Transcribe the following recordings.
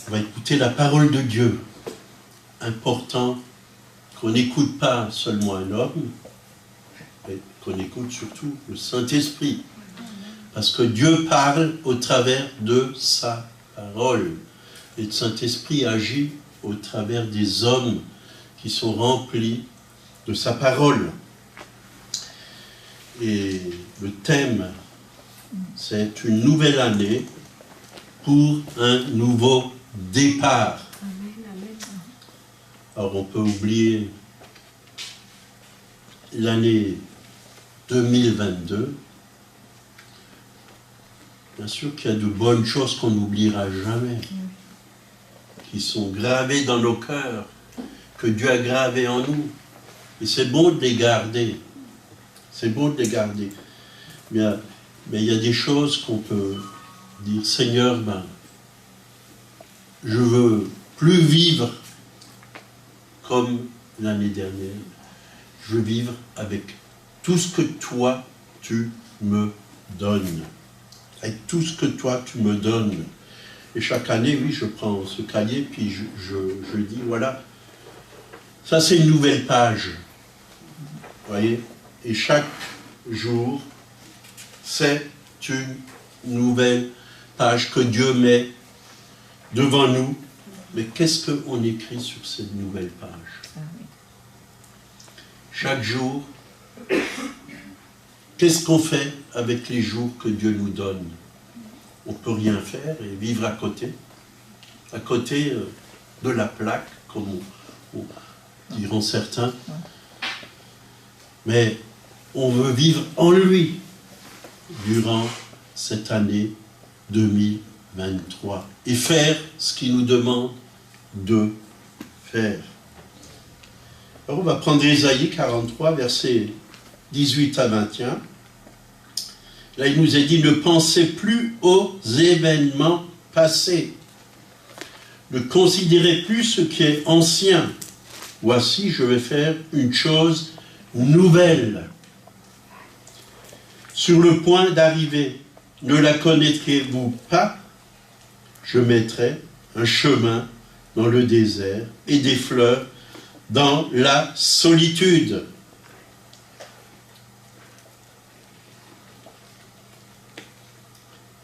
On va écouter la parole de Dieu. Important qu'on n'écoute pas seulement un homme, mais qu'on écoute surtout le Saint-Esprit. Parce que Dieu parle au travers de sa parole. Et le Saint-Esprit agit au travers des hommes qui sont remplis de sa parole. Et le thème, c'est une nouvelle année pour un nouveau départ. Alors on peut oublier l'année 2022. Bien sûr qu'il y a de bonnes choses qu'on n'oubliera jamais, qui sont gravées dans nos cœurs, que Dieu a gravées en nous. Et c'est bon de les garder. C'est bon de les garder. Mais il y a des choses qu'on peut dire, Seigneur, je veux plus vivre comme l'année dernière. Je veux vivre avec tout ce que toi, tu me donnes. Avec tout ce que toi, tu me donnes. Et chaque année, oui, je prends ce cahier, puis je dis, voilà, ça c'est une nouvelle page. Vous voyez? Et chaque jour, c'est une nouvelle page que Dieu met devant nous. Mais qu'est-ce qu'on écrit sur cette nouvelle page? Chaque jour, qu'est-ce qu'on fait avec les jours que Dieu nous donne? On ne peut rien faire et vivre à côté de la plaque, comme diront certains. Mais on veut vivre en lui durant cette année 2023 et faire ce qu'il nous demande de faire. Alors on va prendre Ésaïe 43, versets 18 à 21. Là, il nous est dit, ne pensez plus aux événements passés. Ne considérez plus ce qui est ancien. Voici, je vais faire une chose nouvelle. Sur le point d'arriver, ne la connaîtrez-vous pas? Je mettrai un chemin dans le désert et des fleuves dans la solitude.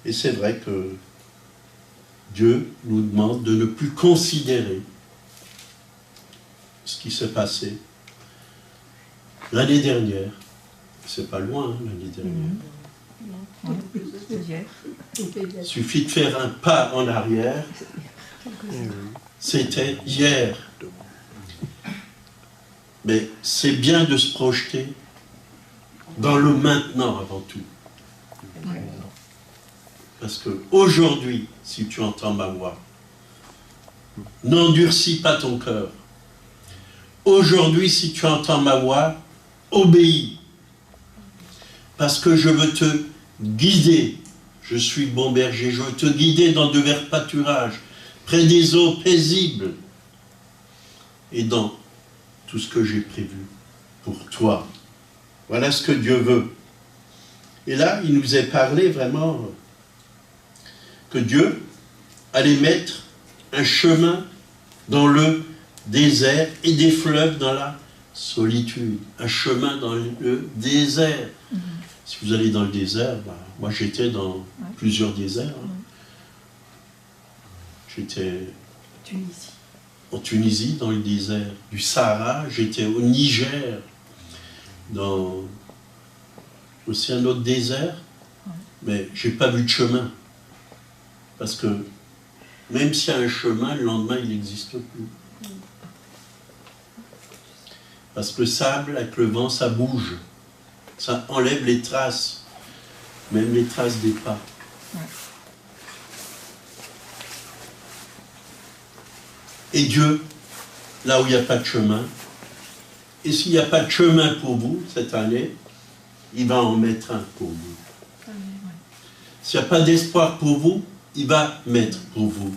Et c'est vrai que Dieu nous demande de ne plus considérer ce qui s'est passé l'année dernière. C'est pas loin, hein, l'année dernière. Il suffit de faire un pas en arrière. C'était hier. Mais c'est bien de se projeter dans le maintenant avant tout. Parce que aujourd'hui, si tu entends ma voix, n'endurcis pas ton cœur. Aujourd'hui, si tu entends ma voix, obéis. Parce que je veux te guider. Je suis bon berger. Je veux te guider dans de verts pâturages, près des eaux paisibles. Et dans tout ce que j'ai prévu pour toi. Voilà ce que Dieu veut. Et là, il nous est parlé vraiment que Dieu allait mettre un chemin dans le désert et des fleuves dans la solitude. Un chemin dans le désert. Si vous allez dans le désert, moi j'étais dans plusieurs déserts. J'étais en Tunisie, dans le désert du Sahara. J'étais au Niger, dans aussi un autre désert. Mais je n'ai pas vu de chemin. Parce que même s'il y a un chemin, le lendemain, il n'existe plus. Parce que le sable, avec le vent, ça bouge. Ça enlève les traces, même les traces des pas. Et Dieu, là où il n'y a pas de chemin, et s'il n'y a pas de chemin pour vous cette année, il va en mettre un pour vous. S'il n'y a pas d'espoir pour vous, il va mettre pour vous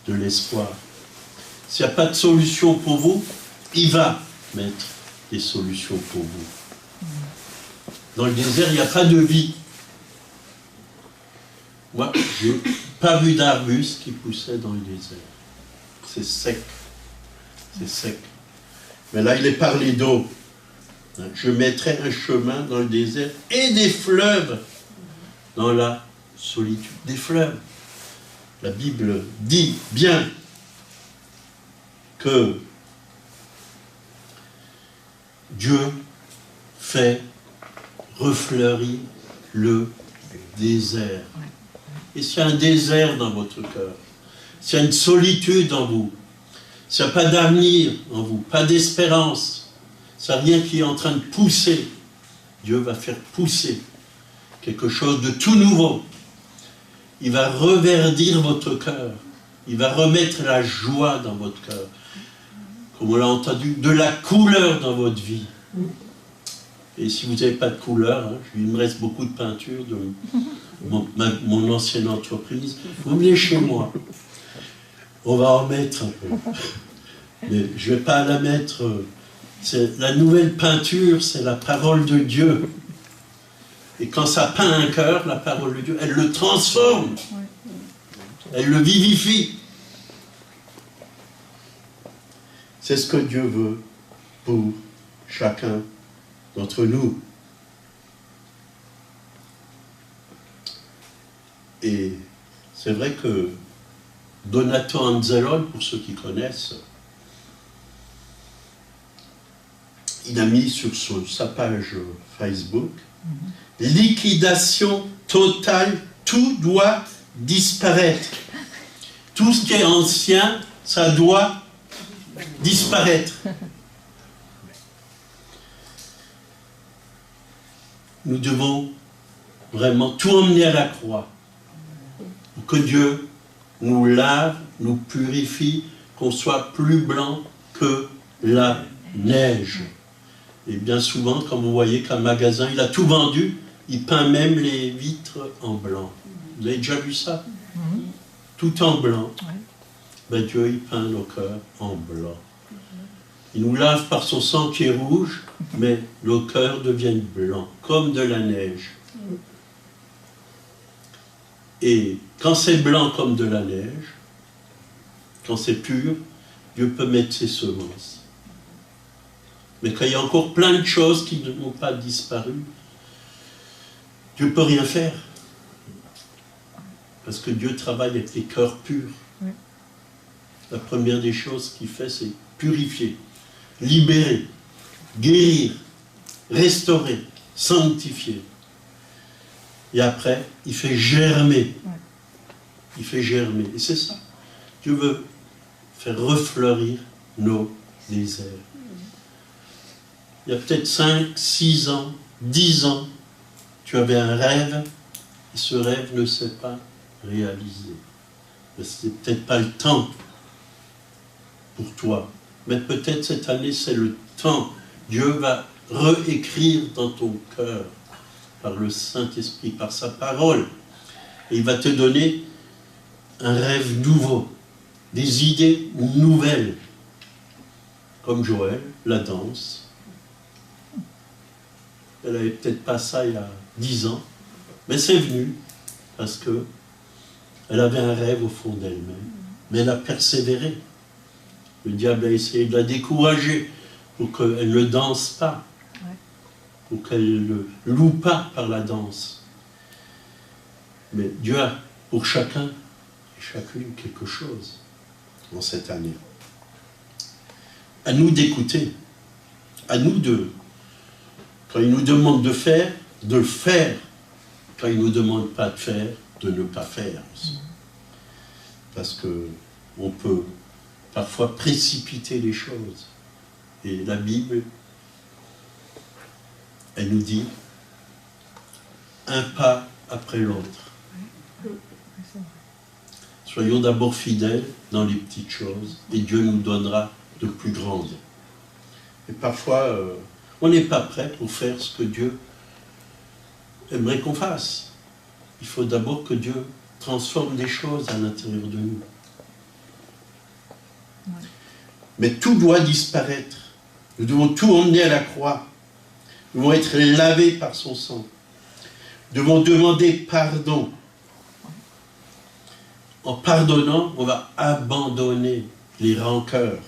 de l'espoir. S'il n'y a pas de solution pour vous, il va mettre des solutions pour vous. Dans le désert, il n'y a pas de vie. Moi, je n'ai pas vu d'arbustes qui poussaient dans le désert. C'est sec. C'est sec. Mais là, il est parlé d'eau. Je mettrai un chemin dans le désert et des fleuves dans la solitude. Des fleuves. La Bible dit bien que Dieu fait refleurir le désert. Et s'il y a un désert dans votre cœur, s'il y a une solitude en vous, s'il n'y a pas d'avenir en vous, pas d'espérance, s'il n'y a rien qui est en train de pousser, Dieu va faire pousser quelque chose de tout nouveau. Il va reverdir votre cœur. Il va remettre la joie dans votre cœur. Comme on l'a entendu, de la couleur dans votre vie. Et si vous n'avez pas de couleur, hein, il me reste beaucoup de peinture de mon ancienne entreprise, vous venez chez moi. On va en mettre un peu. Mais je ne vais pas la mettre. La nouvelle peinture, c'est la parole de Dieu. Et quand ça peint un cœur, la parole de Dieu, elle le transforme. Elle le vivifie. C'est ce que Dieu veut pour chacun d'entre nous. Et c'est vrai que Donato Anzalone, pour ceux qui connaissent, il a mis sur sa page Facebook « Liquidation totale, tout doit disparaître. Tout ce qui est ancien, ça doit disparaître. » Nous devons vraiment tout emmener à la croix. Pour que Dieu nous lave, nous purifie, qu'on soit plus blanc que la neige. Et bien souvent, comme vous voyez qu'un magasin, il a tout vendu, il peint même les vitres en blanc. Vous avez déjà vu ça? Tout en blanc. Ben Dieu, il peint nos cœurs en blanc. Il nous lave par son sang qui est rouge, mais nos cœurs deviennent blancs, comme de la neige. Et quand c'est blanc comme de la neige, quand c'est pur, Dieu peut mettre ses semences. Mais quand il y a encore plein de choses qui n'ont pas disparu, Dieu ne peut rien faire. Parce que Dieu travaille avec les cœurs purs. La première des choses qu'il fait, c'est purifier, libérer, guérir, restaurer, sanctifier. Et après, il fait germer. Il fait germer. Et c'est ça. Dieu veut faire refleurir nos déserts. Il y a peut-être 5, 6 ans, 10 ans, tu avais un rêve, et ce rêve ne s'est pas réalisé. Ce n'est peut-être pas le temps pour toi. Mais peut-être cette année, c'est le temps. Dieu va réécrire dans ton cœur, par le Saint-Esprit, par sa parole. Et il va te donner un rêve nouveau, des idées nouvelles. Comme Joël, la danse. Elle n'avait peut-être pas ça il y a 10 ans, mais c'est venu parce que elle avait un rêve au fond d'elle-même. Mais elle a persévéré. Le diable a essayé de la décourager pour qu'elle ne danse pas, pour qu'elle ne loue pas par la danse. Mais Dieu a pour chacun et chacune quelque chose en cette année. À nous d'écouter, à nous de... Quand il nous demande de faire, de le faire. Quand il ne nous demande pas de faire, de ne pas faire aussi. Parce qu'on peut parfois précipiter les choses. Et la Bible, elle nous dit un pas après l'autre. Soyons d'abord fidèles dans les petites choses et Dieu nous donnera de plus grandes. Et parfois... on n'est pas prêt pour faire ce que Dieu aimerait qu'on fasse. Il faut d'abord que Dieu transforme des choses à l'intérieur de nous. Mais tout doit disparaître. Nous devons tout emmener à la croix. Nous devons être lavés par son sang. Nous devons demander pardon. en pardonnant, on va abandonner les rancœurs.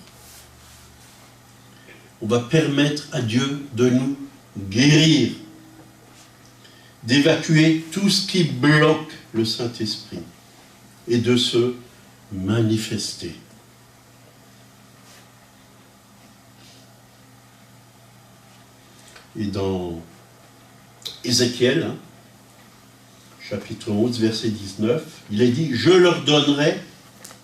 On va permettre à Dieu de nous guérir, d'évacuer tout ce qui bloque le Saint-Esprit et de se manifester. Et dans Ézéchiel, chapitre 11, verset 19, il est dit « Je leur donnerai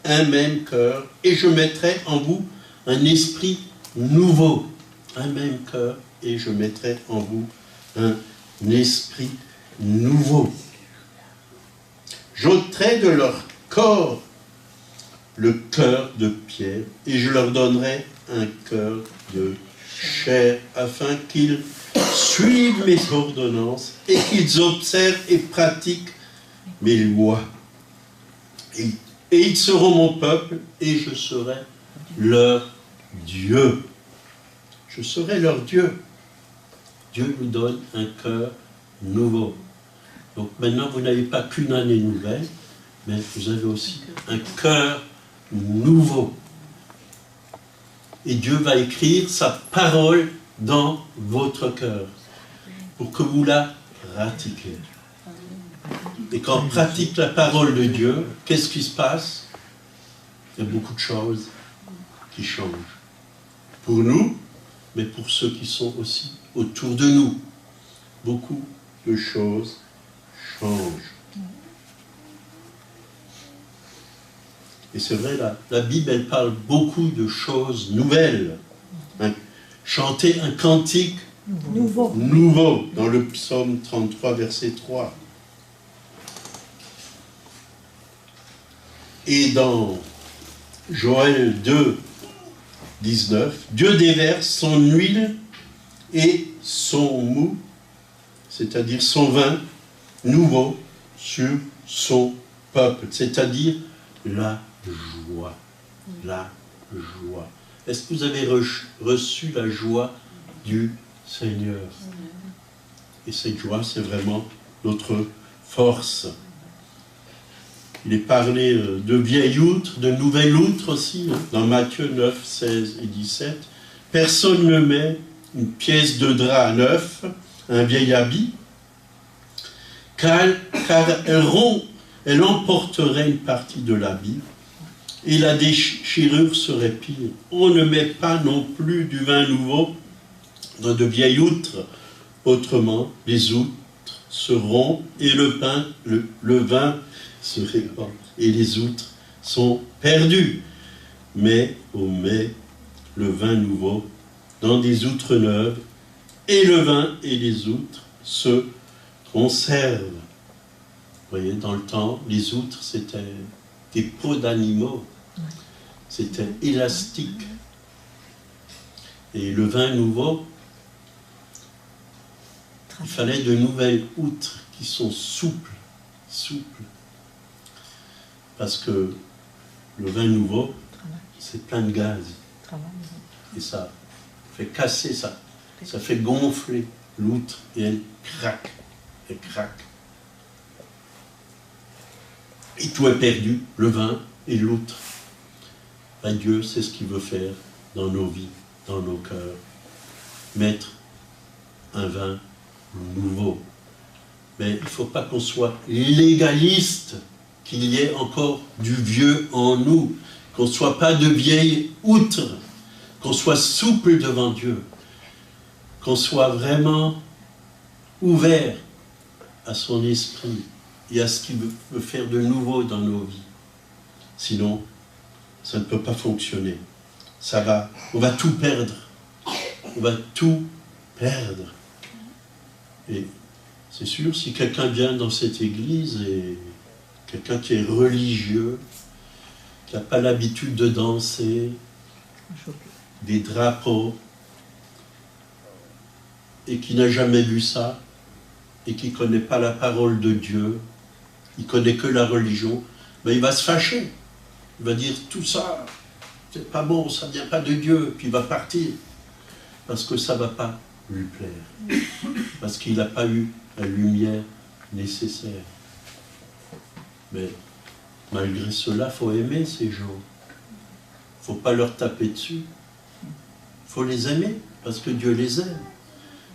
un même cœur et je mettrai en vous un esprit nouveau. » Un même cœur et je mettrai en vous un esprit nouveau. J'ôterai de leur corps le cœur de pierre et je leur donnerai un cœur de chair afin qu'ils suivent mes ordonnances et qu'ils observent et pratiquent mes lois. Et ils seront mon peuple et je serai leur Dieu. Je serai leur Dieu. Dieu nous donne un cœur nouveau. Donc maintenant, vous n'avez pas qu'une année nouvelle, mais vous avez aussi un cœur nouveau. Et Dieu va écrire sa parole dans votre cœur pour que vous la pratiquiez. Et quand on pratique la parole de Dieu, qu'est-ce qui se passe? Il y a beaucoup de choses qui changent. Pour nous, mais pour ceux qui sont aussi autour de nous. Beaucoup de choses changent. Et c'est vrai, la Bible, elle parle beaucoup de choses nouvelles. Chanter un cantique nouveau dans le psaume 33, verset 3. Et dans Joël 2, 19, Dieu déverse son huile et son mou, c'est-à-dire son vin nouveau, sur son peuple, c'est-à-dire la joie. La joie. Est-ce que vous avez reçu la joie du Seigneur? Et cette joie, c'est vraiment notre force. Il est parlé de vieille outre, de nouvelle outre aussi, dans Matthieu 9, 16 et 17. Personne ne met une pièce de drap neuf, un vieil habit, car elle emporterait une partie de l'habit, et la déchirure serait pire. On ne met pas non plus du vin nouveau dans de vieilles outres, autrement les outres se rompent et le vin se répand et les outres sont perdues. Mais on met le vin nouveau dans des outres neuves et le vin et les outres se conservent. Vous voyez, dans le temps, les outres, c'était des peaux d'animaux. C'était élastique. Et le vin nouveau, il fallait de nouvelles outres qui sont souples. Parce que le vin nouveau, c'est plein de gaz. Et ça fait casser ça. Ça fait gonfler l'outre et elle craque. Elle craque. Et tout est perdu, le vin et l'outre. Ben Dieu, c'est ce qu'il veut faire dans nos vies, dans nos cœurs. Mettre un vin nouveau. Mais il ne faut pas qu'on soit légaliste, qu'il y ait encore du vieux en nous, qu'on ne soit pas de vieilles outres, qu'on soit souple devant Dieu, qu'on soit vraiment ouvert à son esprit et à ce qu'il veut faire de nouveau dans nos vies. Sinon, ça ne peut pas fonctionner. On va tout perdre. On va tout perdre. Et c'est sûr, si quelqu'un vient dans cette église et quelqu'un qui est religieux, qui n'a pas l'habitude de danser, des drapeaux, et qui n'a jamais vu ça, et qui ne connaît pas la parole de Dieu, il ne connaît que la religion, ben il va se fâcher. Il va dire tout ça, c'est pas bon, ça ne vient pas de Dieu, puis il va partir. Parce que ça ne va pas lui plaire. Parce qu'il n'a pas eu la lumière nécessaire. Mais Malgré cela, il faut aimer ces gens. Il ne faut pas leur taper dessus. Il faut les aimer, parce que Dieu les aime.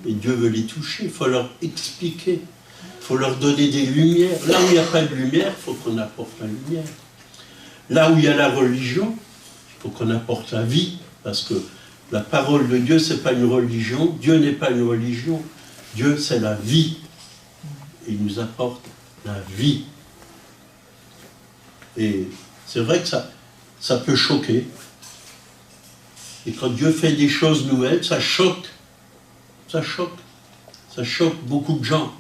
Et Dieu veut les toucher. Il faut leur expliquer. Il faut leur donner des lumières. Là où il n'y a pas de lumière, il faut qu'on apporte la lumière. Là où il y a la religion, il faut qu'on apporte la vie. Parce que la parole de Dieu, ce n'est pas une religion. Dieu n'est pas une religion. Dieu, c'est la vie. Il nous apporte la vie. Et c'est vrai que ça peut choquer. Et quand Dieu fait des choses nouvelles, ça choque. Ça choque. Ça choque beaucoup de gens.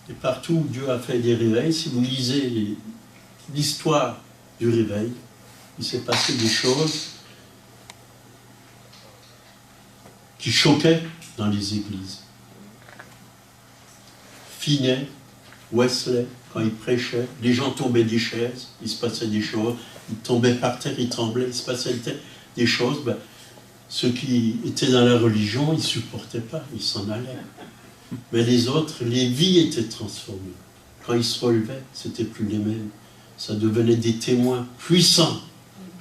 Et partout où Dieu a fait des réveils, si vous lisez l'histoire du réveil, il s'est passé des choses qui choquaient dans les églises. Finet, Wesley, quand ils prêchaient, les gens tombaient des chaises, il se passait des choses, ils tombaient par terre, ils tremblaient, il se passait des choses. Ben, ceux qui étaient dans la religion, ils ne supportaient pas, ils s'en allaient. Mais les autres, les vies étaient transformées. Quand ils se relevaient, ce n'était plus les mêmes. Ça devenait des témoins puissants,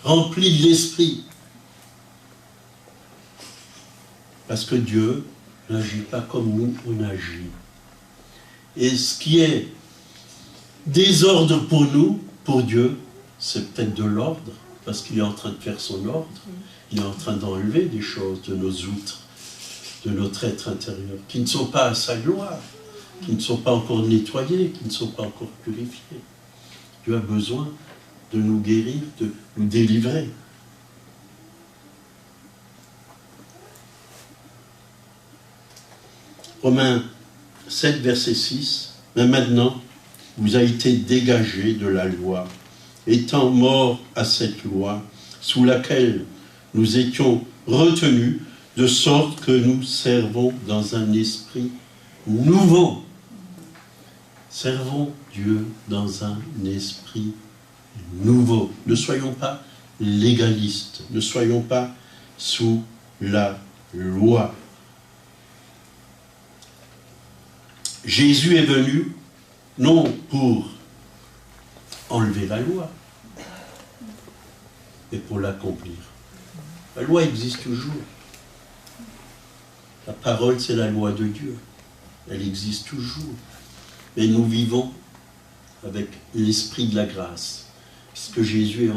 remplis de l'esprit. Parce que Dieu n'agit pas comme nous, on agit. Et ce qui est désordre pour nous, pour Dieu, c'est peut-être de l'ordre, parce qu'il est en train de faire son ordre. Il est en train d'enlever des choses de nos outres, de notre être intérieur, qui ne sont pas à sa gloire, qui ne sont pas encore nettoyés, qui ne sont pas encore purifiés. Dieu a besoin de nous guérir, de nous délivrer. Romains 7, verset 6, « Mais maintenant, vous avez été dégagés de la loi, étant morts à cette loi, sous laquelle nous étions retenus, de sorte que nous servons dans un esprit nouveau. » Servons Dieu dans un esprit nouveau. Ne soyons pas légalistes, ne soyons pas sous la loi. Jésus est venu non pour enlever la loi, mais pour l'accomplir. La loi existe toujours. La parole, c'est la loi de Dieu. Elle existe toujours. Mais nous vivons avec l'esprit de la grâce, puisque Jésus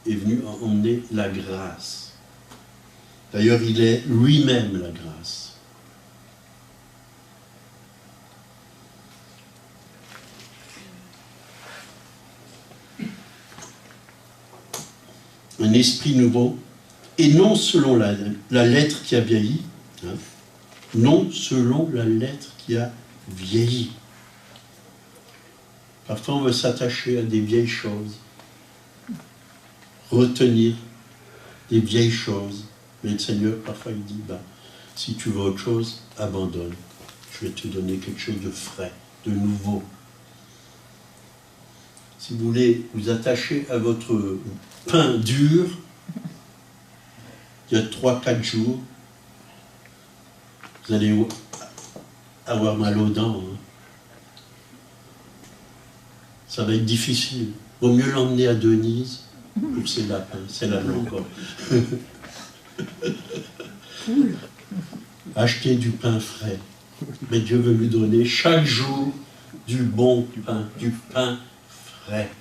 est venu emmener la grâce. D'ailleurs, il est lui-même la grâce. Un esprit nouveau, et non selon la lettre qui a vieilli, hein, non selon la lettre qui a vieilli. Parfois on veut s'attacher à des vieilles choses, retenir des vieilles choses, mais le Seigneur parfois il dit, si tu veux autre chose, abandonne, je vais te donner quelque chose de frais, de nouveau. Si vous voulez vous attacher à votre pain dur, il y a 3-4 jours, vous allez avoir mal aux dents. Hein. Ça va être difficile. Vaut mieux l'emmener à Denise pour ses lapins. C'est là encore. Acheter du pain frais. Mais Dieu veut lui donner chaque jour du bon pain, du pain frais.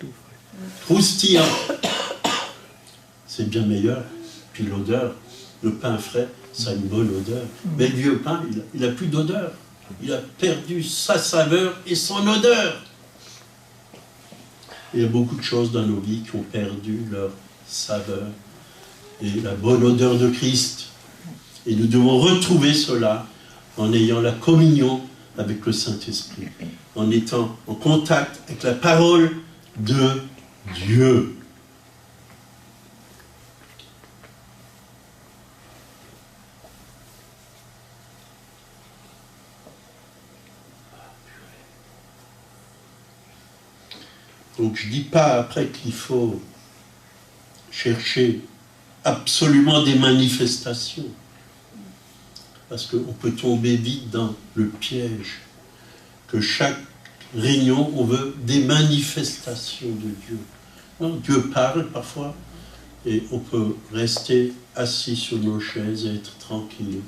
Croustillant. C'est bien meilleur. Puis l'odeur, le pain frais, ça a une bonne odeur. Mais le vieux pain, il n'a plus d'odeur. Il a perdu sa saveur et son odeur. Il y a beaucoup de choses dans nos vies qui ont perdu leur saveur et la bonne odeur de Christ. Et nous devons retrouver cela en ayant la communion avec le Saint-Esprit, en étant en contact avec la parole de Dieu. Donc je ne dis pas après qu'il faut chercher absolument des manifestations, parce qu'on peut tomber vite dans le piège que chaque réunions, on veut des manifestations de Dieu. Non, Dieu parle parfois, et on peut rester assis sur nos chaises et être tranquille,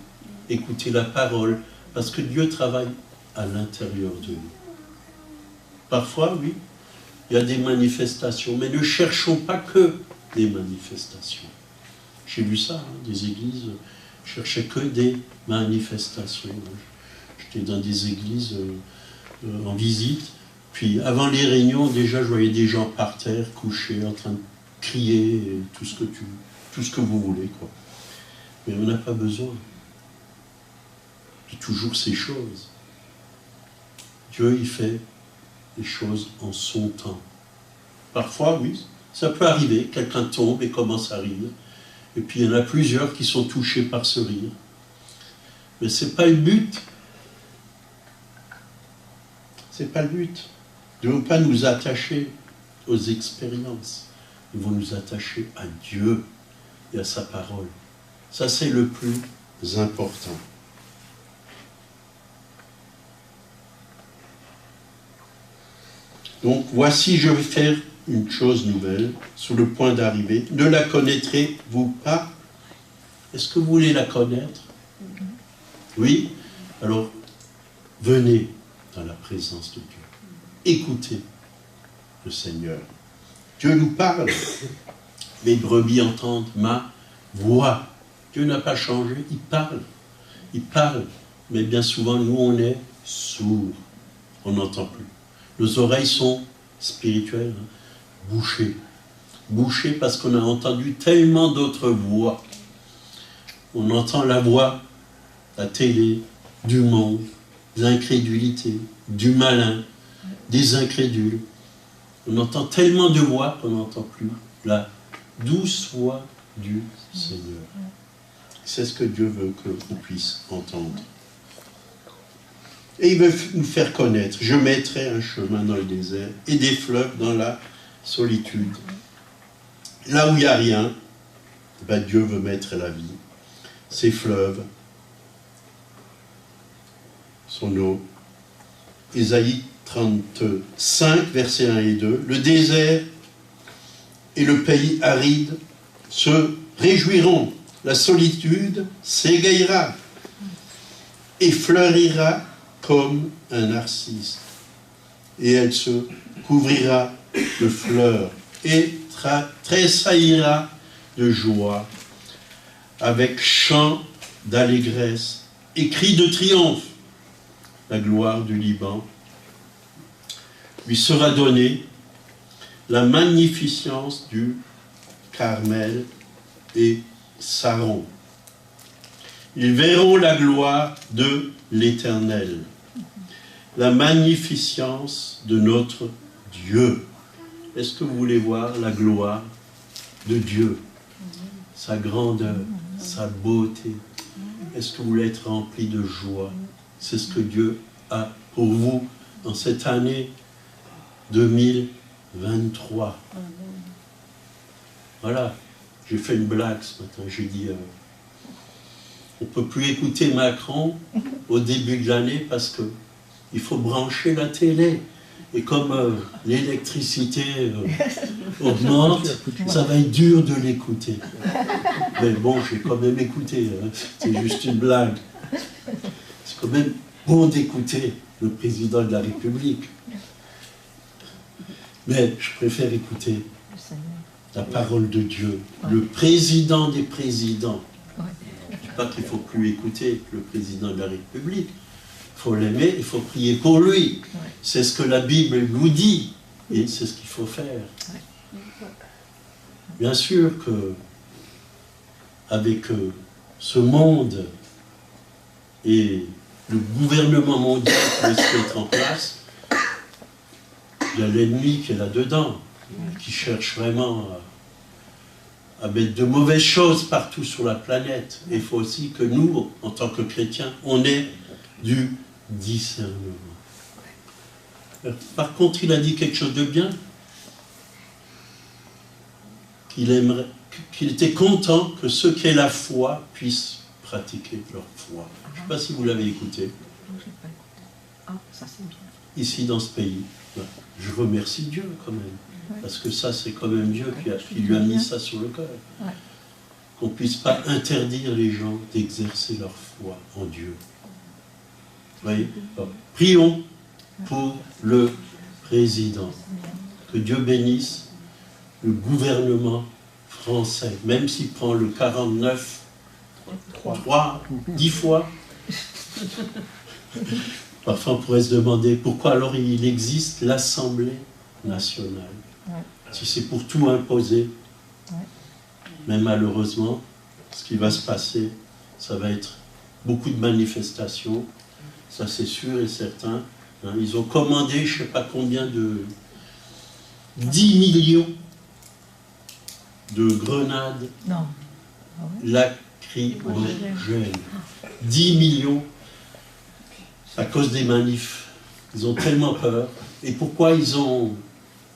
écouter la parole, parce que Dieu travaille à l'intérieur de nous. Parfois, oui, il y a des manifestations, mais ne cherchons pas que des manifestations. J'ai vu ça, hein, des églises cherchaient que des manifestations. J'étais dans des églises en visite, puis avant les réunions, déjà, je voyais des gens par terre, couchés, en train de crier, et tout ce que vous voulez, quoi. Mais on n'a pas besoin de toujours ces choses. Dieu, il fait les choses en son temps. Parfois, oui, ça peut arriver, quelqu'un tombe et commence à rire, et puis il y en a plusieurs qui sont touchés par ce rire. Mais ce n'est pas le but. Ce n'est pas le but. Nous ne devons pas nous attacher aux expériences. Nous devons nous attacher à Dieu et à sa parole. Ça, c'est le plus important. Donc, voici, je vais faire une chose nouvelle, sur le point d'arriver. Ne la connaîtrez-vous pas? Est-ce que vous voulez la connaître? Oui? Alors, venez dans la présence de Dieu. Écoutez le Seigneur. Dieu nous parle. Mes brebis entendent ma voix. Dieu n'a pas changé, il parle. Il parle. Mais bien souvent, nous, on est sourds. On n'entend plus. Nos oreilles sont spirituelles, hein, bouchées. Bouchées parce qu'on a entendu tellement d'autres voix. On entend la voix, la télé, du monde, de l'incrédulité, du malin, des incrédules. On entend tellement de voix qu'on n'entend plus la douce voix du Seigneur. C'est ce que Dieu veut qu'on puisse entendre. Et il veut nous faire connaître. Je mettrai un chemin dans le désert et des fleuves dans la solitude. Là où il n'y a rien, ben Dieu veut mettre la vie. Ces fleuves, son eau. Ésaïe 35, versets 1 et 2. Le désert et le pays aride se réjouiront. La solitude s'égayera et fleurira comme un narcisse. Et elle se couvrira de fleurs et tressaillira de joie avec chant d'allégresse et cri de triomphe. La gloire du Liban lui sera donnée, la magnificence du Carmel et Saron. Ils verront la gloire de l'Éternel, la magnificence de notre Dieu. Est-ce que vous voulez voir la gloire de Dieu, sa grandeur, sa beauté? Est-ce que vous voulez être rempli de joie? C'est ce que Dieu a pour vous dans cette année 2023. Voilà, j'ai fait une blague ce matin, j'ai dit on ne peut plus écouter Macron au début de l'année parce qu'il faut brancher la télé. Et comme l'électricité augmente, ça va être dur de l'écouter. Mais bon, j'ai quand même écouté, hein. C'est juste une blague. C'est quand même bon d'écouter le président de la République. Mais je préfère écouter la parole de Dieu, le président des présidents. Je ne dis pas qu'il ne faut plus écouter le président de la République. Il faut l'aimer, il faut prier pour lui. C'est ce que la Bible nous dit. Et c'est ce qu'il faut faire. Bien sûr que avec ce monde et le gouvernement mondial qui va se mettre en place, il y a l'ennemi qui est là-dedans, qui cherche vraiment à mettre de mauvaises choses partout sur la planète. Et il faut aussi que nous, en tant que chrétiens, on ait du discernement. Par contre, il a dit quelque chose de bien. Qu'il était content que ceux qui aient la foi puissent pratiquer leur foi. Je ne sais pas si vous l'avez écouté. Ah, ça c'est bien. ici dans ce pays. Je remercie Dieu quand même, parce que ça c'est quand même Dieu qui lui a mis ça sur le cœur. Qu'on ne puisse pas interdire les gens d'exercer leur foi en Dieu. Vous voyez? Alors, prions pour le président. Que Dieu bénisse le gouvernement français, même s'il prend le 49, 10 fois. Parfois on pourrait se demander pourquoi alors il existe l'Assemblée nationale. Si c'est pour tout imposer, mais malheureusement, ce qui va se passer, ça va être beaucoup de manifestations, ça c'est sûr et certain. Ils ont commandé, je ne sais pas combien de 10 millions de grenades lacrymogènes. 10 millions à cause des manifs. Ils ont tellement peur. Et pourquoi ils ont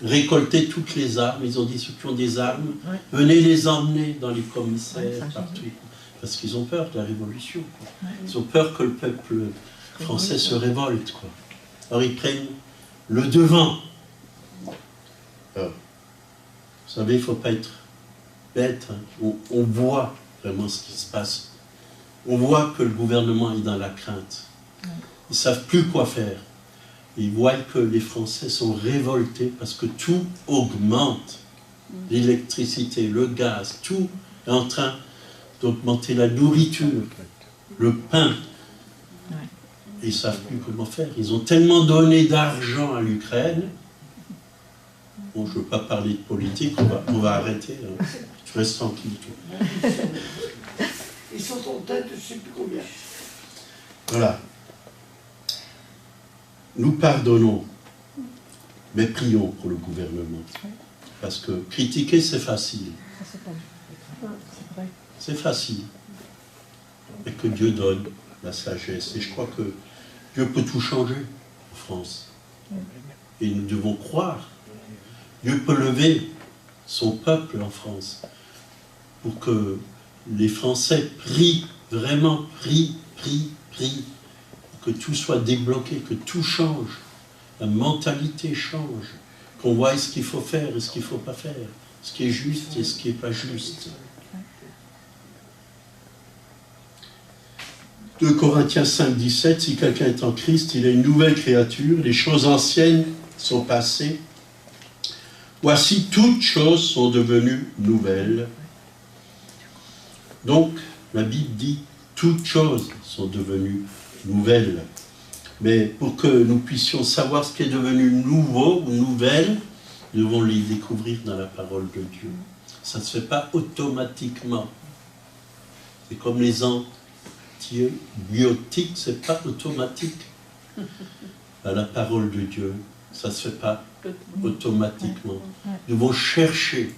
récolté toutes les armes? Ils ont dit ceux qui ont des armes, venez les emmener dans les commissaires, partout. Parce qu'ils ont peur de la révolution. Ils ont peur que le peuple français se révolte. Alors ils prennent le devant. Alors, vous savez, il ne faut pas être bête. On voit vraiment ce qui se passe. On voit que le gouvernement est dans la crainte. Ils ne savent plus quoi faire. Ils voient que les Français sont révoltés parce que tout augmente. L'électricité, le gaz, tout est en train d'augmenter, la nourriture, le pain. Et ils ne savent plus comment faire. Ils ont tellement donné d'argent à l'Ukraine. Bon, je ne veux pas parler de politique, on va arrêter. Hein. Je reste tranquille. Ils sont en tête de je ne sais plus combien. Voilà. Nous pardonnons, mais prions pour le gouvernement. Parce que critiquer, c'est facile. C'est facile. Et que Dieu donne la sagesse. Et je crois que Dieu peut tout changer en France. Et nous devons croire. Dieu peut lever son peuple en France pour que les Français prient, vraiment prient, que tout soit débloqué, que tout change, la mentalité change, qu'on voie ce qu'il faut faire et ce qu'il ne faut pas faire, ce qui est juste et ce qui n'est pas juste. 2 Corinthiens 5, 17, si quelqu'un est en Christ, il est une nouvelle créature, les choses anciennes sont passées, voici toutes choses sont devenues nouvelles. Donc, la Bible dit, toutes choses sont devenues nouvelles. Mais pour que nous puissions savoir ce qui est devenu nouveau ou nouvelle, nous devons les découvrir dans la parole de Dieu. Ça ne se fait pas automatiquement. C'est comme les antibiotiques, ce n'est pas automatique. À la parole de Dieu, ça ne se fait pas automatiquement. Nous devons chercher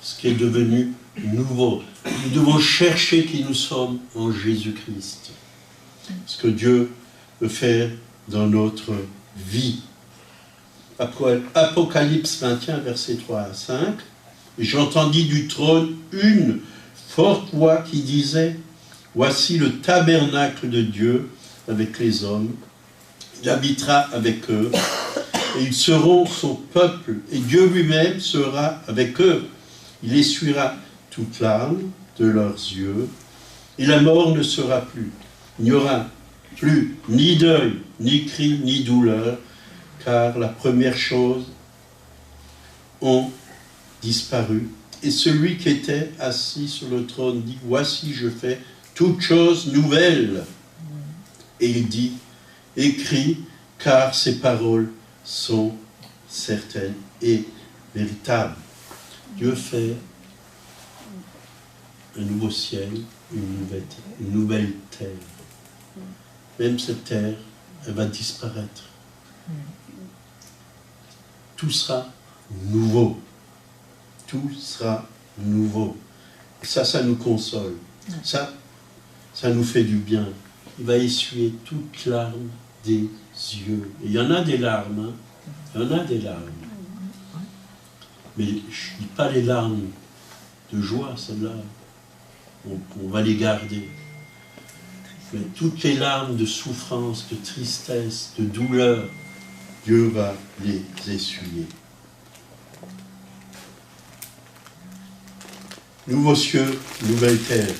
ce qui est devenu nouveau. Nous devons chercher qui nous sommes en Jésus-Christ. Ce que Dieu veut faire dans notre vie. Apocalypse 21, versets 3 à 5. Et j'entendis du trône une forte voix qui disait, voici le tabernacle de Dieu avec les hommes. Il habitera avec eux, et ils seront son peuple, et Dieu lui-même sera avec eux. Il essuiera toute larme de leurs yeux, et la mort ne sera plus. Il n'y aura plus ni deuil, ni cri, ni douleur, car la première chose ont disparu. Et celui qui était assis sur le trône dit, voici je fais toutes choses nouvelles. Et il dit, écris, car ces paroles sont certaines et véritables. Dieu fait un nouveau ciel, une nouvelle terre. Même cette terre, elle va disparaître. Tout sera nouveau. Tout sera nouveau. Et ça nous console. Ça nous fait du bien. Il va essuyer toute larme des yeux. Et il y en a des larmes. Hein. Il y en a des larmes. Mais je ne dis pas les larmes de joie, celles-là. On va les garder. Mais toutes les larmes de souffrance, de tristesse, de douleur, Dieu va les essuyer. Nouveaux cieux, nouvelle terre.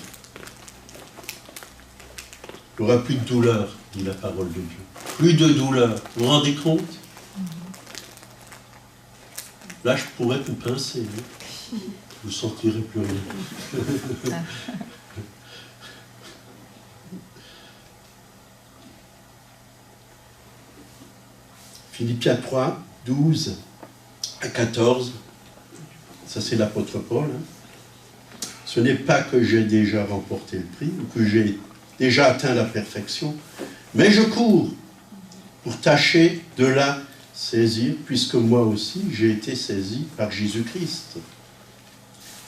Il n'y aura plus de douleur, dit la parole de Dieu. Plus de douleur. Vous vous rendez compte? Là, je pourrais vous pincer. Hein. Vous ne sentirez plus rien. Philippiens 3, 12 à 14. Ça, c'est l'apôtre Paul. Hein. Ce n'est pas que j'ai déjà remporté le prix, ou que j'ai déjà atteint la perfection, mais je cours pour tâcher de la saisir, puisque moi aussi j'ai été saisi par Jésus-Christ.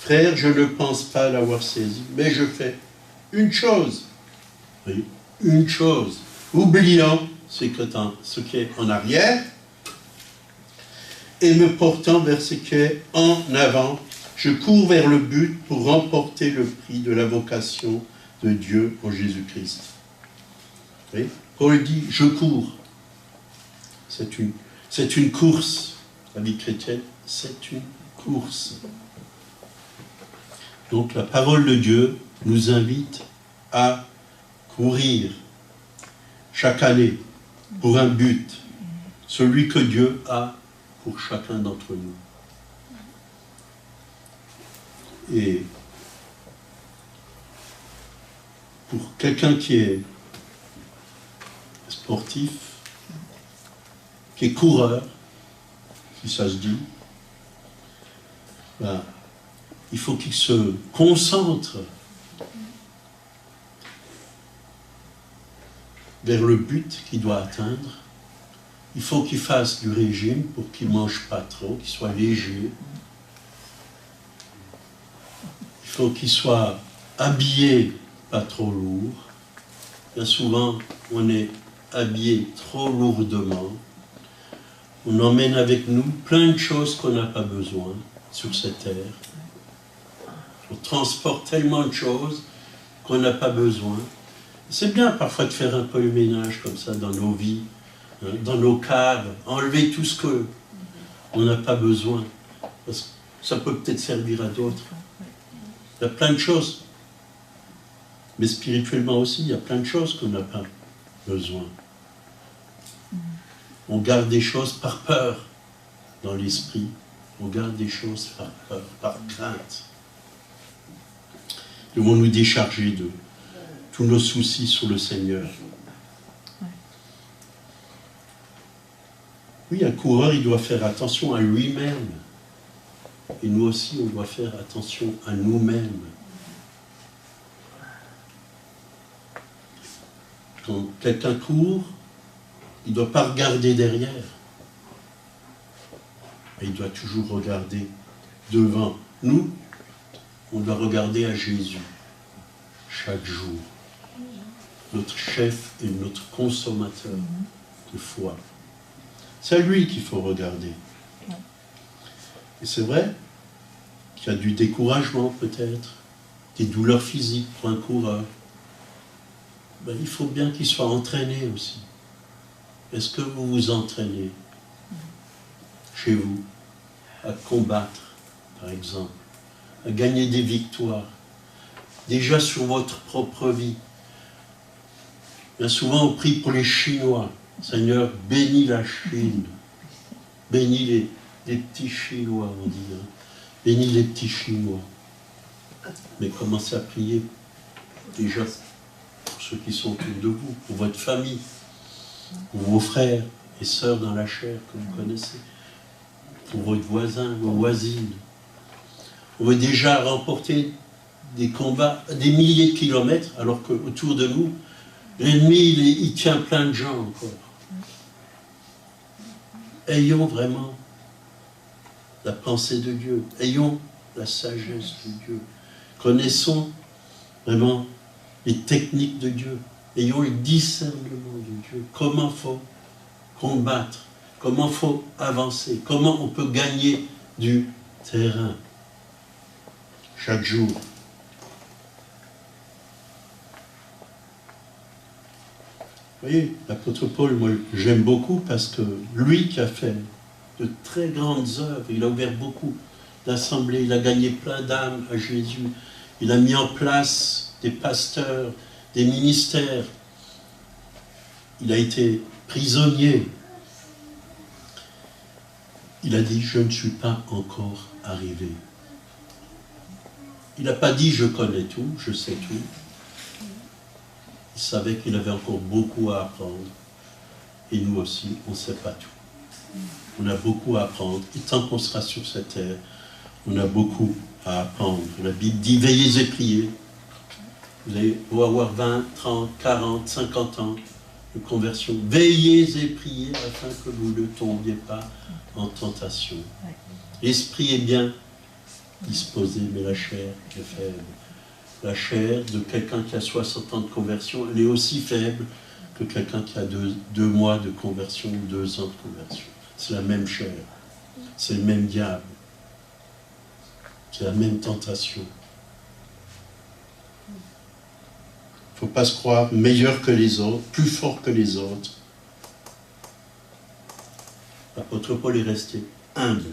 Frère, je ne pense pas l'avoir saisi, mais je fais une chose, oui, une chose, oubliant ce qui est en arrière et me portant vers ce qui est en avant, je cours vers le but pour remporter le prix de la vocation de Dieu en Jésus-Christ. Oui, Paul dit, je cours. C'est une course. La vie chrétienne, c'est une course. Donc la parole de Dieu nous invite à courir chaque année pour un but, celui que Dieu a pour chacun d'entre nous. Et pour quelqu'un qui est sportif, qui est coureur, si ça se dit, ben, il faut qu'il se concentre vers le but qu'il doit atteindre. Il faut qu'il fasse du régime pour qu'il ne mange pas trop, qu'il soit léger. Il faut qu'il soit habillé pas trop lourd. Bien souvent, on est habillé trop lourdement. On emmène avec nous plein de choses qu'on n'a pas besoin sur cette terre. On transporte tellement de choses qu'on n'a pas besoin. C'est bien parfois de faire un peu le ménage comme ça dans nos vies, hein, dans nos caves, enlever tout ce qu'on n'a pas besoin. Parce que ça peut peut-être servir à d'autres. Il y a plein de choses. Mais spirituellement aussi, il y a plein de choses qu'on n'a pas besoin. On garde des choses par peur dans l'esprit. On garde des choses par peur, par crainte. Nous devons nous décharger de tous nos soucis sur le Seigneur. Oui, un coureur, il doit faire attention à lui-même. Et nous aussi, on doit faire attention à nous-mêmes. Quand quelqu'un court, il ne doit pas regarder derrière. Il doit toujours regarder devant. Nous, on doit regarder à Jésus chaque jour. Notre chef et notre consommateur de foi. C'est à lui qu'il faut regarder. Et c'est vrai qu'il y a du découragement peut-être, des douleurs physiques pour un coureur. Ben, il faut bien qu'il soit entraîné aussi. Est-ce que vous vous entraînez chez vous à combattre, par exemple, à gagner des victoires, déjà sur votre propre vie? Bien souvent, on prie pour les Chinois. Seigneur, bénis la Chine. Bénis les petits Chinois, on dit. Hein. Bénis les petits Chinois. Mais commencez à prier déjà pour ceux qui sont autour de vous, pour votre famille, pour vos frères et sœurs dans la chair que vous connaissez, pour votre voisin, vos voisines. On veut déjà remporter des combats à des milliers de kilomètres, alors qu'autour de nous, l'ennemi, il tient plein de gens encore. Ayons vraiment la pensée de Dieu. Ayons la sagesse de Dieu. Connaissons vraiment les techniques de Dieu. Ayons le discernement de Dieu. Comment il faut combattre. Comment il faut avancer. Comment on peut gagner du terrain. Chaque jour. Vous voyez, l'apôtre Paul, moi, j'aime beaucoup parce que lui qui a fait de très grandes œuvres, il a ouvert beaucoup d'assemblées, il a gagné plein d'âmes à Jésus, il a mis en place des pasteurs, des ministères, il a été prisonnier. Il a dit, je ne suis pas encore arrivé. Il n'a pas dit, je connais tout, je sais tout. Il savait qu'il avait encore beaucoup à apprendre. Et nous aussi, on ne sait pas tout. On a beaucoup à apprendre. Et tant qu'on sera sur cette terre, on a beaucoup à apprendre. La Bible dit, veillez et priez. Vous allez avoir 20, 30, 40, 50 ans de conversion. Veillez et priez afin que vous ne tombiez pas en tentation. L'esprit est bien disposé, mais la chair est faible. La chair de quelqu'un qui a 60 ans de conversion, elle est aussi faible que quelqu'un qui a 2 mois de conversion ou 2 ans de conversion. C'est la même chair, c'est le même diable, c'est la même tentation. Il ne faut pas se croire meilleur que les autres, plus fort que les autres. L'apôtre Paul est resté humble.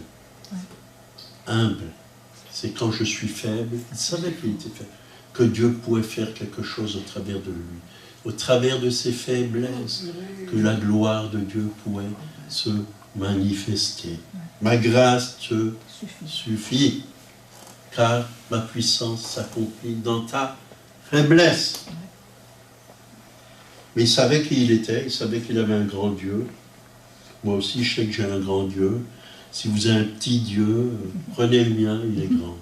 Humble. C'est quand je suis faible, il savait qu'il était faible, que Dieu pouvait faire quelque chose au travers de lui. Au travers de ses faiblesses, que la gloire de Dieu pouvait se manifester. Ma grâce te suffit, car ma puissance s'accomplit dans ta faiblesse. Mais il savait qui il était, il savait qu'il avait un grand Dieu. Moi aussi, je sais que j'ai un grand Dieu. Si vous avez un petit Dieu, prenez le mien, il est grand.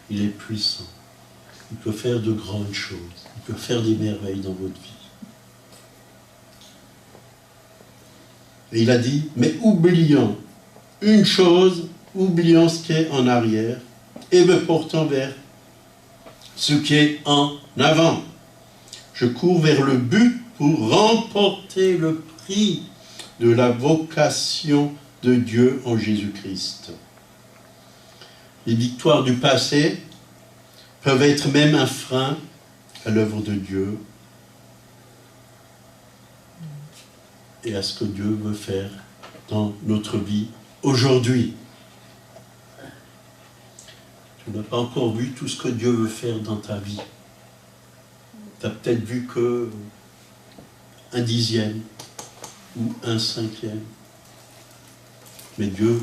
Il est puissant. Il peut faire de grandes choses. Il peut faire des merveilles dans votre vie. Et il a dit, mais oublions une chose, oublions ce qui est en arrière, et me portant vers ce qui est en avant. Je cours vers le but pour remporter le prix de la vocation de Dieu en Jésus-Christ. Les victoires du passé peuvent être même un frein à l'œuvre de Dieu et à ce que Dieu veut faire dans notre vie aujourd'hui. Tu n'as pas encore vu tout ce que Dieu veut faire dans ta vie. Tu as peut-être vu que 1/10 ou 1/5. Mais Dieu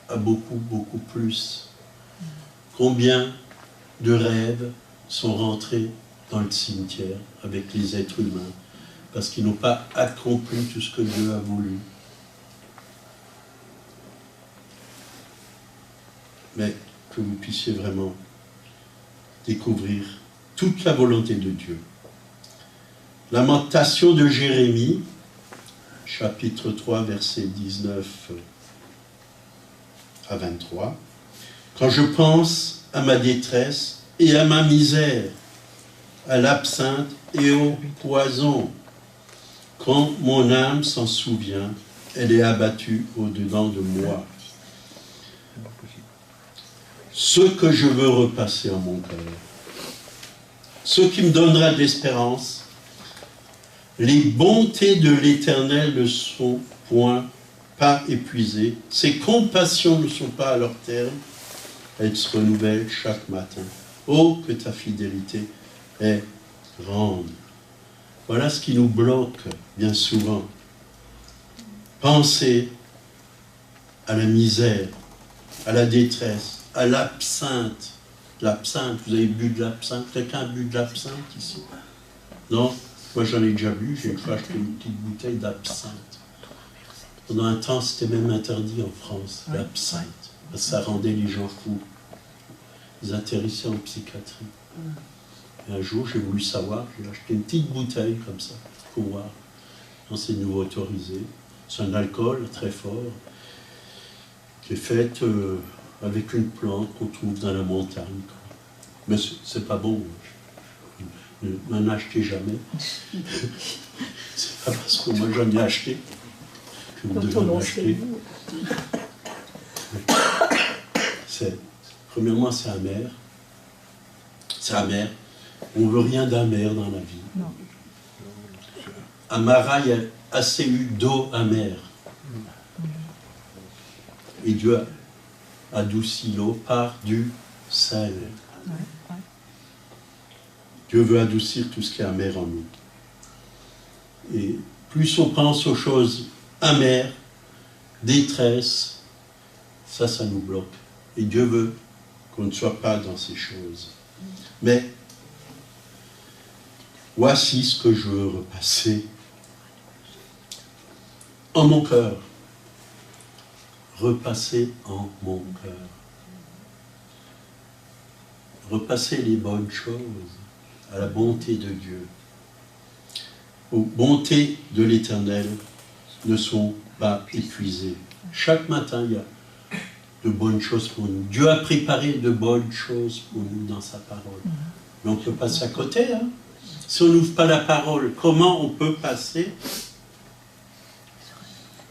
a beaucoup, beaucoup plus. Combien de rêves sont rentrés dans le cimetière avec les êtres humains parce qu'ils n'ont pas accompli tout ce que Dieu a voulu. Mais que vous puissiez vraiment découvrir toute la volonté de Dieu. Lamentation de Jérémie, chapitre 3, versets 19 à 23. Quand je pense à ma détresse et à ma misère, à l'absinthe et au poison, quand mon âme s'en souvient, elle est abattue au-dedans de moi. Ce que je veux repasser en mon cœur, ce qui me donnera de l'espérance, les bontés de l'Éternel ne sont pas épuisées, ses compassions ne sont pas à leur terme, elles se renouvellent chaque matin. Oh, que ta fidélité est grande. Voilà ce qui nous bloque bien souvent. Pensez à la misère, à la détresse, à l'absinthe. L'absinthe, vous avez bu de l'absinthe? Quelqu'un a bu de l'absinthe ici? Non? Moi j'en ai déjà bu, j'ai acheté une petite bouteille d'absinthe. Pendant un temps, c'était même interdit en France, l'absinthe. Parce que ça rendait les gens fous. Ils atterrissaient en psychiatrie. Et un jour, j'ai voulu savoir, j'ai acheté une petite bouteille comme ça, pour voir. Non, c'est nouveau autorisé. C'est un alcool très fort, qui est fait avec une plante qu'on trouve dans la montagne. Mais c'est pas bon. Ne m'en achetez jamais. C'est pas parce que moi j'en ai acheté que vous devez en acheter. Premièrement, c'est amer. C'est amer. On ne veut rien d'amer dans la vie. Non. à Mara, il y a assez eu d'eau amère. Et Dieu adoucit l'eau par du sel. Dieu veut adoucir tout ce qui est amer en nous. Et plus on pense aux choses amères, détresse, ça nous bloque. Et Dieu veut qu'on ne soit pas dans ces choses. Mais voici ce que je veux repasser en mon cœur. Repasser en mon cœur. Repasser les bonnes choses à la bonté de Dieu. Aux bontés de l'Éternel ne sont pas épuisées. Chaque matin, il y a de bonnes choses pour nous. Dieu a préparé de bonnes choses pour nous dans sa parole. Mais on peut passer à côté. Hein? Si on n'ouvre pas la parole, comment on peut passer?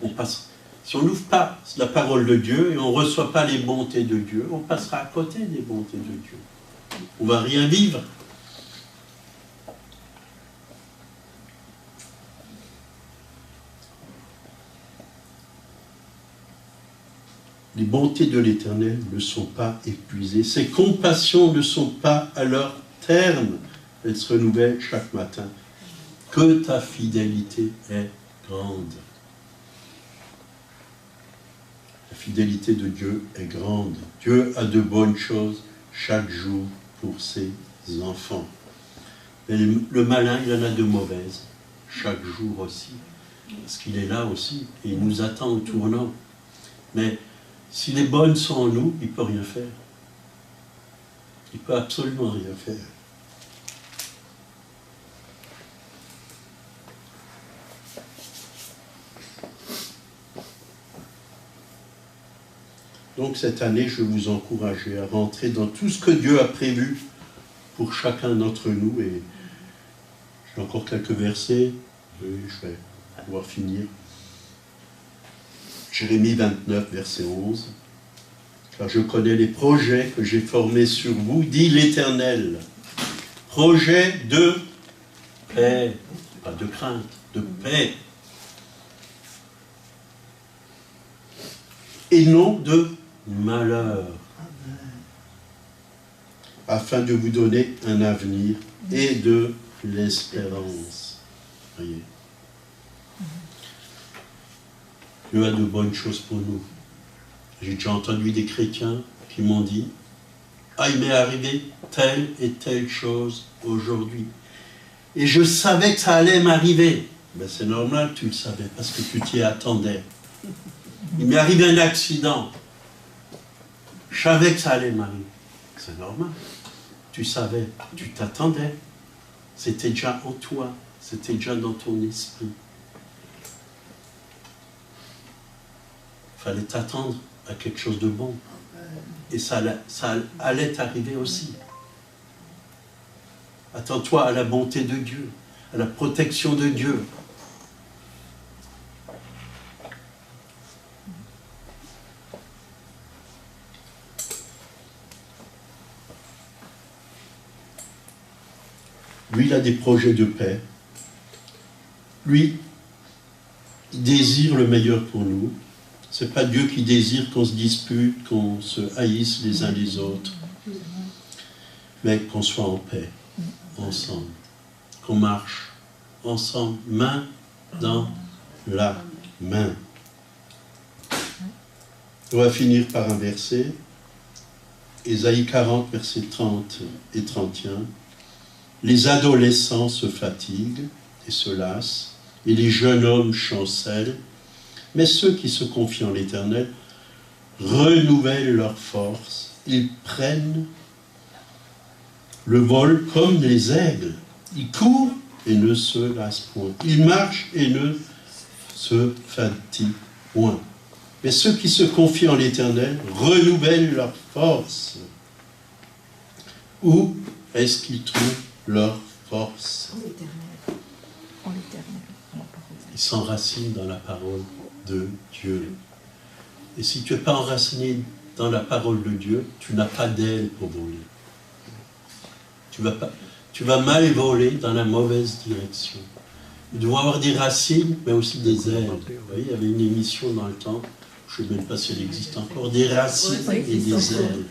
On passe. Si on n'ouvre pas la parole de Dieu et on ne reçoit pas les bontés de Dieu, on passera à côté des bontés de Dieu. On ne va rien vivre. Les bontés de l'Éternel ne sont pas épuisées. Ses compassions ne sont pas à leur terme. Elles se renouvellent chaque matin. Que ta fidélité est grande. La fidélité de Dieu est grande. Dieu a de bonnes choses chaque jour pour ses enfants. Mais le malin, il en a de mauvaises chaque jour aussi. Parce qu'il est là aussi et il nous attend au tournant. Mais si les bonnes sont en nous, il ne peut rien faire. Il ne peut absolument rien faire. Donc cette année, je vais vous encourager à rentrer dans tout ce que Dieu a prévu pour chacun d'entre nous. Et j'ai encore quelques versets. Oui, je vais pouvoir finir. Jérémie 29, verset 11. Car je connais les projets que j'ai formés sur vous, dit l'Éternel. Projet de paix, pas de crainte, de paix. Et non de malheur. Afin de vous donner un avenir et de l'espérance. Voyez. Dieu a de bonnes choses pour nous. J'ai déjà entendu des chrétiens qui m'ont dit « Ah, il m'est arrivé telle et telle chose aujourd'hui. Et je savais que ça allait m'arriver. » Ben, c'est normal que tu le savais, parce que tu t'y attendais. Il m'est arrivé un accident. Je savais que ça allait m'arriver. C'est normal. Tu savais, tu t'attendais. C'était déjà en toi. C'était déjà dans ton esprit. Il fallait t'attendre à quelque chose de bon. Et ça allait t'arriver aussi. Attends-toi à la bonté de Dieu, à la protection de Dieu. Lui, il a des projets de paix. Lui, il désire le meilleur pour nous. Ce n'est pas Dieu qui désire qu'on se dispute, qu'on se haïsse les uns les autres, mais qu'on soit en paix, ensemble, qu'on marche ensemble, main dans la main. On va finir par un verset, Ésaïe 40, versets 30 et 31. Les adolescents se fatiguent et se lassent, et les jeunes hommes chancellent, mais ceux qui se confient en l'Éternel renouvellent leur force. Ils prennent le vol comme les aigles. Ils courent et ne se lassent point. Ils marchent et ne se fatiguent point. Mais ceux qui se confient en l'Éternel renouvellent leur force. Où est-ce qu'ils trouvent leur force? En l'Éternel. En l'Éternel. Ils s'enracinent dans la parole de Dieu. Et si tu n'es pas enraciné dans la parole de Dieu, tu n'as pas d'aile pour voler. Tu vas mal voler dans la mauvaise direction. Nous devons avoir des racines, mais aussi des ailes. Vous voyez, il y avait une émission dans le temps, je ne sais même pas si elle existe encore, des racines et des ailes.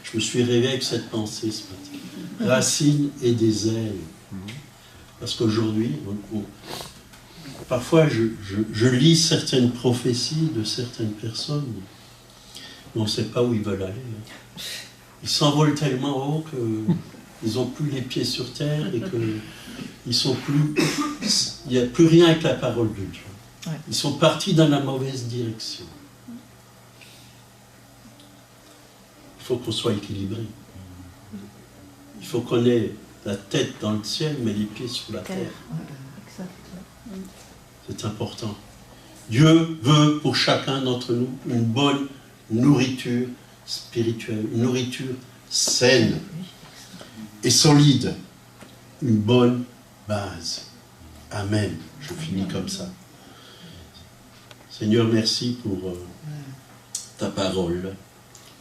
Je me suis réveillé avec cette pensée ce matin. Racines et des ailes. Parce qu'aujourd'hui, parfois je lis certaines prophéties de certaines personnes, mais on ne sait pas où ils veulent aller. Ils s'envolent tellement haut qu'ils n'ont plus les pieds sur terre et qu'ils sont plus... Il n'y a plus rien avec la parole de Dieu. Ils sont partis dans la mauvaise direction. Il faut qu'on soit équilibré. Il faut qu'on ait la tête dans le ciel, mais les pieds sur la terre. C'est important. Dieu veut pour chacun d'entre nous une bonne nourriture spirituelle, une nourriture saine et solide, une bonne base. Amen. Je finis comme ça. Seigneur, merci pour ta parole.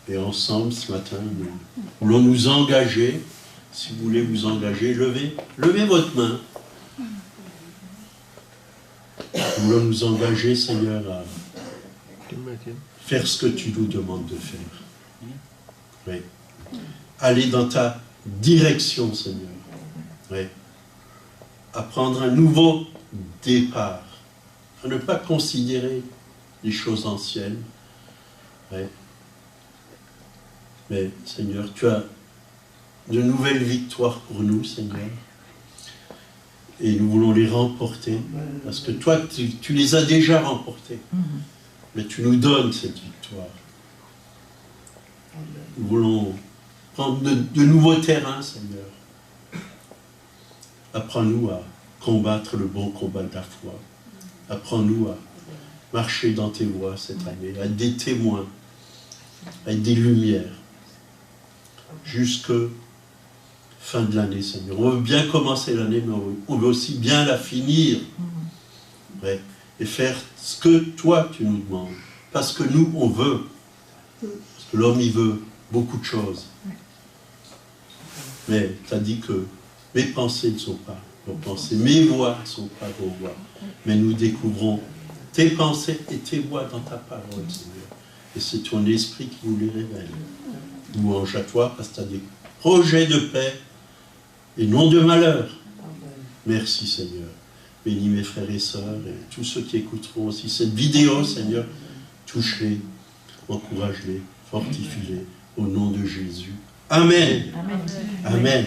Et ensemble, ce matin, nous voulons nous engager. Si vous voulez vous engager, levez votre main. Nous voulons nous engager, Seigneur, à faire ce que tu nous demandes de faire. Oui. Aller dans ta direction, Seigneur. Oui. À prendre un nouveau départ. À ne pas considérer les choses anciennes. Oui. Mais, Seigneur, tu as de nouvelles victoires pour nous, Seigneur. Et nous voulons les remporter. Parce que toi, tu les as déjà remportées. Mais tu nous donnes cette victoire. Nous voulons prendre de nouveaux terrains, Seigneur. Apprends-nous à combattre le bon combat de la foi. Apprends-nous à marcher dans tes voies cette année, à être des témoins, à être des lumières, jusque fin de l'année, Seigneur. On veut bien commencer l'année, mais on veut aussi bien la finir. Ouais. Et faire ce que toi, tu nous demandes. Parce que nous, on veut. Parce que l'homme, il veut beaucoup de choses. Mais tu as dit que mes pensées ne sont pas vos pensées, mes voix ne sont pas vos voix. Mais nous découvrons tes pensées et tes voix dans ta parole, Seigneur. Et c'est ton esprit qui nous les révèle. Louange à toi, parce que tu as des projets de paix et non de malheur. Merci, Seigneur. Bénis mes frères et sœurs et tous ceux qui écouteront aussi cette vidéo, Seigneur. Touche-les, encourage-les, fortifie-les, au nom de Jésus. Amen. Amen. Amen.